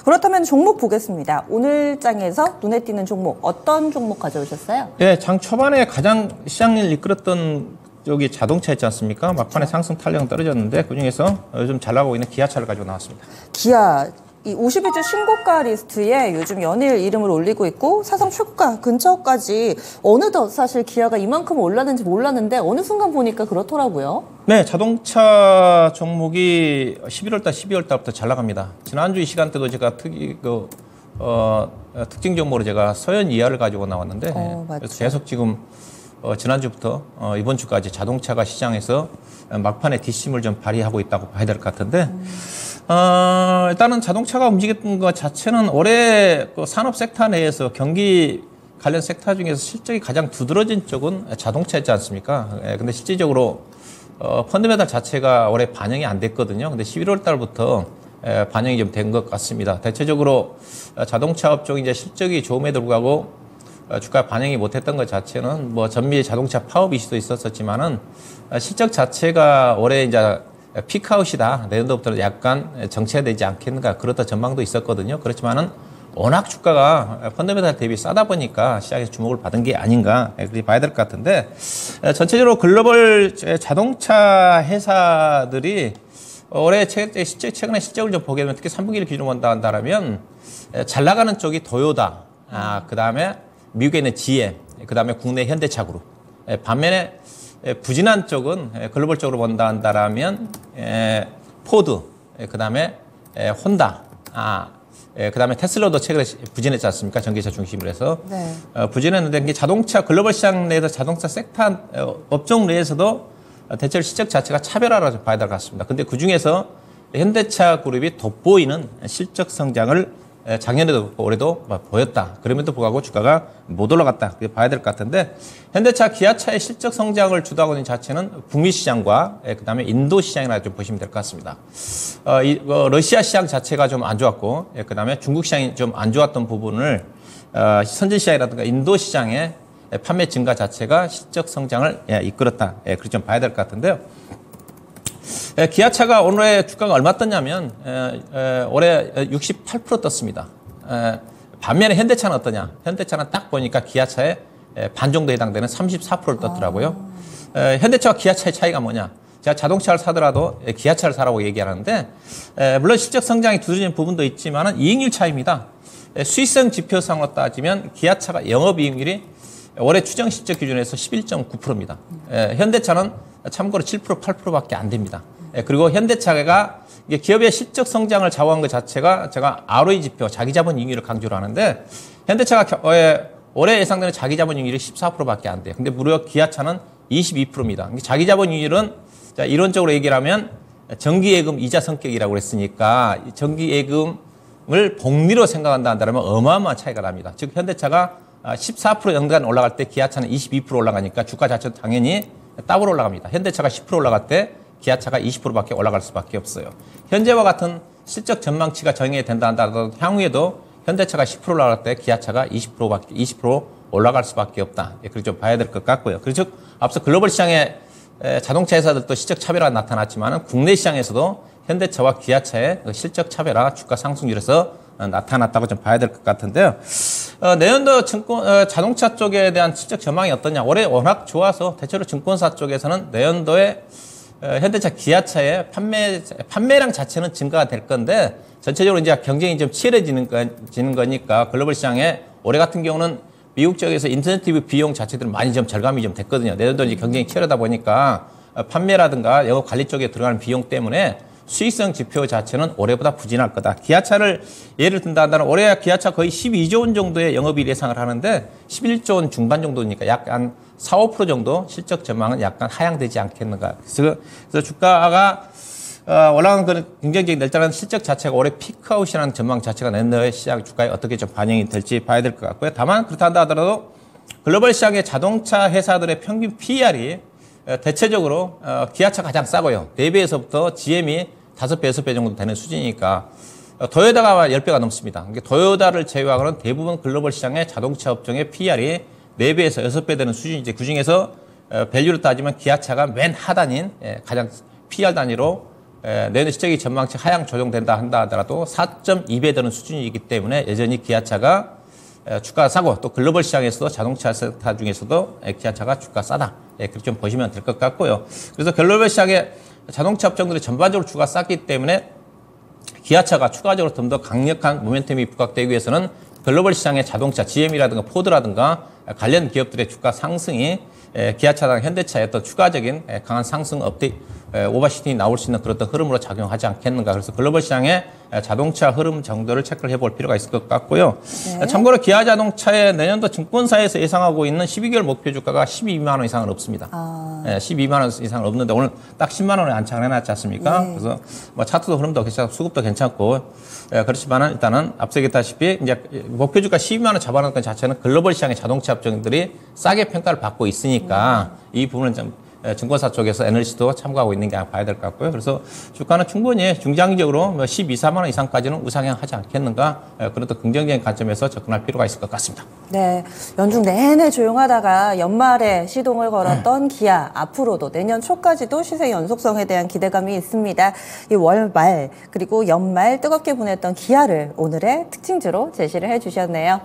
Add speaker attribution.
Speaker 1: 그렇다면 종목 보겠습니다. 오늘 장에서 눈에 띄는 종목, 어떤 종목 가져오셨어요?
Speaker 2: 네, 장 초반에 가장 시장을 이끌었던 여기 자동차 있지 않습니까? 막판에 상승 탄력은 떨어졌는데 그중에서 요즘 잘 나가고 있는 기아차를 가지고 나왔습니다.
Speaker 1: 기아. 이 51주 신고가 리스트에 요즘 연일 이름을 올리고 있고 사상 최고가 근처까지 어느덧 사실 기아가 이만큼 올랐는지 몰랐는데 어느 순간 보니까 그렇더라고요.
Speaker 2: 네, 자동차 종목이 11월달, 12월달부터 잘 나갑니다. 지난주 이 시간대도 제가 특징 종목으로 제가 서현 이하를 가지고 나왔는데 그래서 계속 지금 지난주부터 이번 주까지 자동차가 시장에서 막판에 뒷심을 좀 발휘하고 있다고 봐야 될 것 같은데 일단은 자동차가 움직였던 것 자체는 올해 그 산업 섹터 내에서 경기 관련 섹터 중에서 실적이 가장 두드러진 쪽은 자동차였지 않습니까? 근데 실질적으로 펀드메달 자체가 올해 반영이 안 됐거든요. 근데 11월 달부터 반영이 좀 된 것 같습니다. 대체적으로 자동차 업종이 이제 실적이 좋음에도 불구하고 주가 반영이 못했던 것 자체는 뭐 전미 자동차 파업 이슈도 있었지만은 실적 자체가 올해 이제 피크아웃이다. 내년도부터는 약간 정체되지 않겠는가 그렇다 전망도 있었거든요. 그렇지만은 워낙 주가가 펀더멘탈 대비 싸다 보니까 시장에서 주목을 받은 게 아닌가 그렇게 봐야 될 것 같은데 전체적으로 글로벌 자동차 회사들이 올해 최근에 실적을 좀 보게 되면 특히 3분기를 기준으로 본다면 잘 나가는 쪽이 도요타, 그 다음에 미국에 있는 GM, 그 다음에 국내 현대차 그룹. 반면에 부진한 쪽은 글로벌적으로 본다면 포드, 그 다음에 혼다, 그 다음에 테슬라도 최근에 부진했지 않습니까? 전기차 중심으로 해서.
Speaker 1: 네.
Speaker 2: 부진했는데 이게 자동차 글로벌 시장 내에서 자동차 섹터 업종 내에서도 대체로 실적 자체가 차별화라고 봐야 될 것 같습니다. 근데 그 중에서 현대차 그룹이 돋보이는 실적 성장을 작년에도 올해도 보였다. 그럼에도 불구하고 주가가 못 올라갔다. 그렇게 봐야 될 것 같은데 현대차, 기아차의 실적 성장을 주도하고 있는 자체는 북미 시장과 그다음에 인도 시장이라 좀 보시면 될 것 같습니다. 러시아 시장 자체가 좀 안 좋았고 그다음에 중국 시장이 좀 안 좋았던 부분을 선진 시장이라든가 인도 시장의 판매 증가 자체가 실적 성장을 이끌었다. 그렇게 좀 봐야 될 것 같은데요. 기아차가 올해 주가가 얼마 떴냐면 올해 68% 떴습니다. 반면에 현대차는 어떠냐? 현대차는 딱 보니까 기아차의 반 정도 해당되는 34%를 떴더라고요. 현대차와 기아차의 차이가 뭐냐? 제가 자동차를 사더라도 기아차를 사라고 얘기하는데 물론 실적 성장이 두드러진 부분도 있지만 이익률 차이입니다. 수익성 지표상으로 따지면 기아차가 영업이익률이 올해 추정 실적 기준에서 11.9%입니다. 현대차는 참고로 7%, 8%밖에 안 됩니다. 그리고 현대차가 기업의 실적 성장을 좌우한 것 자체가 제가 ROE 지표, 자기자본 이익률을 강조를 하는데 현대차가 올해 예상되는 자기자본 이익률이 14%밖에 안 돼요. 근데 무려 기아차는 22%입니다. 자기자본 이익률은 이론적으로 얘기를 하면 정기예금 이자 성격이라고 그랬으니까 정기예금을 복리로 생각한다면 어마어마한 차이가 납니다. 즉 현대차가 14% 연간 올라갈 때 기아차는 22% 올라가니까 주가 자체도 당연히 더블 올라갑니다. 현대차가 10% 올라갈 때 기아차가 20%밖에 올라갈 수밖에 없어요. 현재와 같은 실적 전망치가 정해야 된다 하더라도 향후에도 현대차가 10% 올라갈 때 기아차가 20% 올라갈 수밖에 없다. 그렇게 좀 봐야 될 것 같고요. 그래서 앞서 글로벌 시장의 자동차 회사들도 실적 차별화가 나타났지만 국내 시장에서도 현대차와 기아차의 실적 차별화 주가 상승률에서 나타났다고 좀 봐야 될 것 같은데요. 내년도 자동차 쪽에 대한 실적 전망이 어떠냐. 올해 워낙 좋아서 대체로 증권사 쪽에서는 내년도에 현대차, 기아차의 판매량 자체는 증가가 될 건데 전체적으로 이제 경쟁이 좀 치열해지는 거니까 글로벌 시장에 올해 같은 경우는 미국 쪽에서 인센티브 비용 자체들은 많이 좀 절감이 좀 됐거든요. 내년도 이제 경쟁이 치열하다 보니까 판매라든가 영업 관리 쪽에 들어가는 비용 때문에 수익성 지표 자체는 올해보다 부진할 거다. 기아차를 예를 든다 한다면 올해 기아차 거의 12조 원 정도의 영업이익 예상을 하는데 11조 원 중반 정도니까 약간 4, 5% 정도 실적 전망은 약간 하향되지 않겠는가. 그래서 주가가 올라가는 그 긍정적인 일단은 실적 자체가 올해 피크아웃이라는 전망 자체가 내년도에 시장 주가에 어떻게 좀 반영이 될지 봐야 될 것 같고요. 다만 그렇다 하더라도 글로벌 시장의 자동차 회사들의 평균 PER이 대체적으로 기아차 가장 싸고요. 4배에서부터 GM이 5배, 6배 정도 되는 수준이니까 도요타가 10배가 넘습니다. 도요타를 제외하고는 대부분 글로벌 시장의 자동차 업종의 PER이 4배에서 6배 되는 수준이지. 그중에서 밸류로 따지면 기아차가 맨 하단인 가장 PR 단위로 내년 시장이 전망치 하향 조정된다 한다 하더라도 4.2배 되는 수준이기 때문에 여전히 기아차가 주가 싸고 또 글로벌 시장에서도 자동차 세타 중에서도 기아차가 주가 싸다. 그렇게 좀 보시면 될 것 같고요. 그래서 글로벌 시장에 자동차 업종들이 전반적으로 주가 쌌기 때문에 기아차가 추가적으로 좀 더 강력한 모멘텀이 부각되기 위해서는 글로벌 시장의 자동차 GM이라든가 포드라든가 관련 기업들의 주가 상승이 기아차랑 현대차의 어떤 추가적인 강한 상승 오버슈팅이 나올 수 있는 그런 흐름으로 작용하지 않겠는가. 그래서 글로벌 시장의 자동차 흐름 정도를 체크를 해볼 필요가 있을 것 같고요.
Speaker 1: 네.
Speaker 2: 참고로 기아 자동차의 내년도 증권사에서 예상하고 있는 12개월 목표 주가가 12만 원 이상은 없습니다. 12만 원 이상은 없는데 오늘 딱 10만 원에 안착을 해놨지 않습니까?
Speaker 1: 네.
Speaker 2: 그래서 뭐 차트도 흐름도 괜찮고 수급도 괜찮고 그렇지만은 일단은 앞서 얘기했다시피 이제 목표 주가 12만 원 잡아놓은 것 자체는 글로벌 시장의 자동차 업종들이 싸게 평가를 받고 있으니까 이 부분은 좀 증권사 쪽에서 애널리스트도 참고하고 있는 게 봐야 될 것 같고요. 그래서 주가는 충분히 중장기적으로 12, 4만 원 이상까지는 우상향하지 않겠는가 그런 또 긍정적인 관점에서 접근할 필요가 있을 것 같습니다.
Speaker 1: 네, 연중 내내 조용하다가 연말에 시동을 걸었던 기아 앞으로도 내년 초까지도 시세 연속성에 대한 기대감이 있습니다. 이 월말 그리고 연말 뜨겁게 보냈던 기아를 오늘의 특징주로 제시를 해주셨네요.